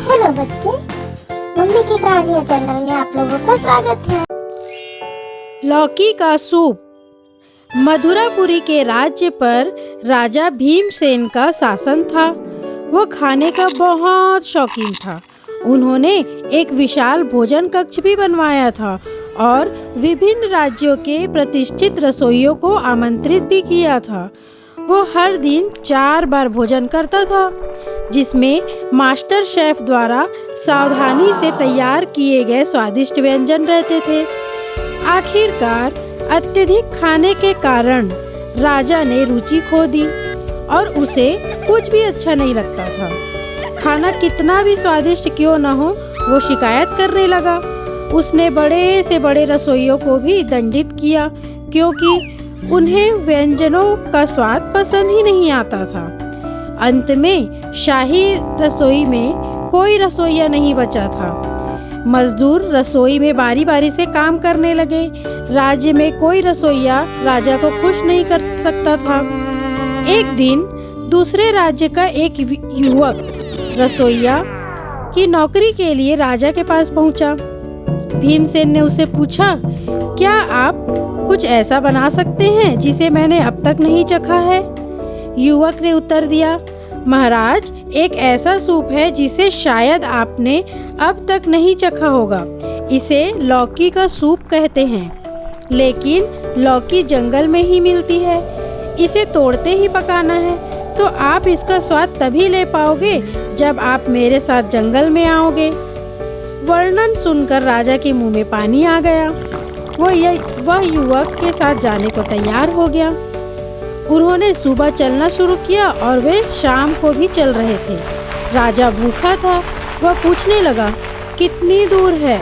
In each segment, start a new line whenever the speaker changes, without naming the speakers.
Hello बच्चे, mummy की कहानियाँ चैनल में आप लोगों का स्वागत है।
लौकी का सूप। मधुरापुरी के राज्य पर राजा भीमसेन का शासन था। वो खाने का बहुत शौकीन था। उन्होंने एक विशाल भोजन कक्ष भी बनवाया था और विभिन्न राज्यों के प्रतिष्ठित रसोइयों को आमंत्रित भी किया था। वो हर दिन 4 बार भोजन करता था, जिसमें मास्टर शेफ द्वारा सावधानी से तैयार किए गए स्वादिष्ट व्यंजन रहते थे। आखिरकार अत्यधिक खाने के कारण राजा ने रुचि खो दी और उसे कुछ भी अच्छा नहीं लगता था। खाना कितना भी स्वादिष्ट क्यों न हो, वो शिकायत करने लगा। उसने बड़े से बड़े रसोइयों को भी दंडित किया, क्योंकि उन्हें व्यंजनों का स्वाद पसंद ही नहीं आता था। अंत में शाही रसोई में कोई रसोइया नहीं बचा था। मजदूर रसोई में बारी बारी से काम करने लगे। राज्य में कोई रसोइया राजा को खुश नहीं कर सकता था। एक दिन दूसरे राज्य का एक युवक रसोइया की नौकरी के लिए राजा के पास पहुंचा। भीमसेन ने उससे पूछा, क्या आप कुछ ऐसा बना सकते हैं जिसे मैंने अब तक नहीं चखा है? युवक ने उत्तर दिया, महाराज, एक ऐसा सूप है जिसे शायद आपने अब तक नहीं चखा होगा। इसे लौकी का सूप कहते हैं, लेकिन लौकी जंगल में ही मिलती है। इसे तोड़ते ही पकाना है, तो आप इसका स्वाद तभी ले पाओगे जब आप मेरे साथ जंगल में आओगे। वर्णन सुनकर राजा के मुंह में पानी आ गया। वह युवक के साथ जाने को तैयार हो गया। उन्होंने सुबह चलना शुरू किया और वे शाम को भी चल रहे थे। राजा भूखा था। वह पूछने लगा, कितनी दूर है?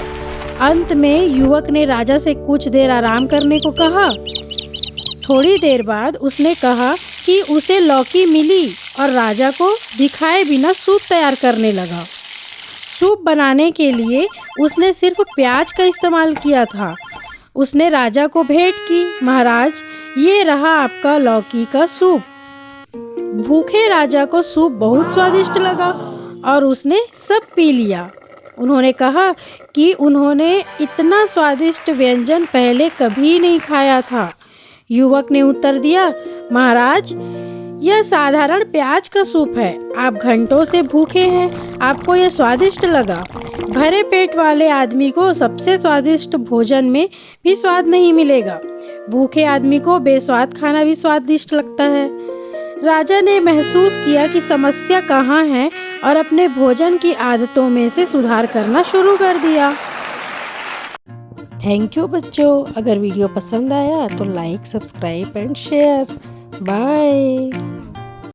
अंत में युवक ने राजा से कुछ देर आराम करने को कहा। थोड़ी देर बाद उसने कहा कि उसे लौकी मिली और राजा को दिखाए बिना सूप तैयार करने लगा। सूप बनाने के लिए उसने सिर्फ प्याज का इस्तेमाल किया था। उसने राजा को भेंट की, महाराज, ये रहा आपका लौकी का सूप। भूखे राजा को सूप बहुत स्वादिष्ट लगा और उसने सब पी लिया। उन्होंने कहा कि उन्होंने इतना स्वादिष्ट व्यंजन पहले कभी नहीं खाया था। युवक ने उत्तर दिया, महाराज, यह साधारण प्याज का सूप है। आप घंटों से भूखे हैं, आपको यह स्वादिष्ट लगा। भरे पेट वाले आदमी को सबसे स्वादिष्ट भोजन में भी स्वाद नहीं मिलेगा। भूखे आदमी को बेस्वाद खाना भी स्वादिष्ट लगता है। राजा ने महसूस किया कि समस्या कहाँ है और अपने भोजन की आदतों में से सुधार करना शुरू कर दिया। थैंक यू बच्चों। अगर वीडियो पसंद आया तो like, subscribe and share. Bye.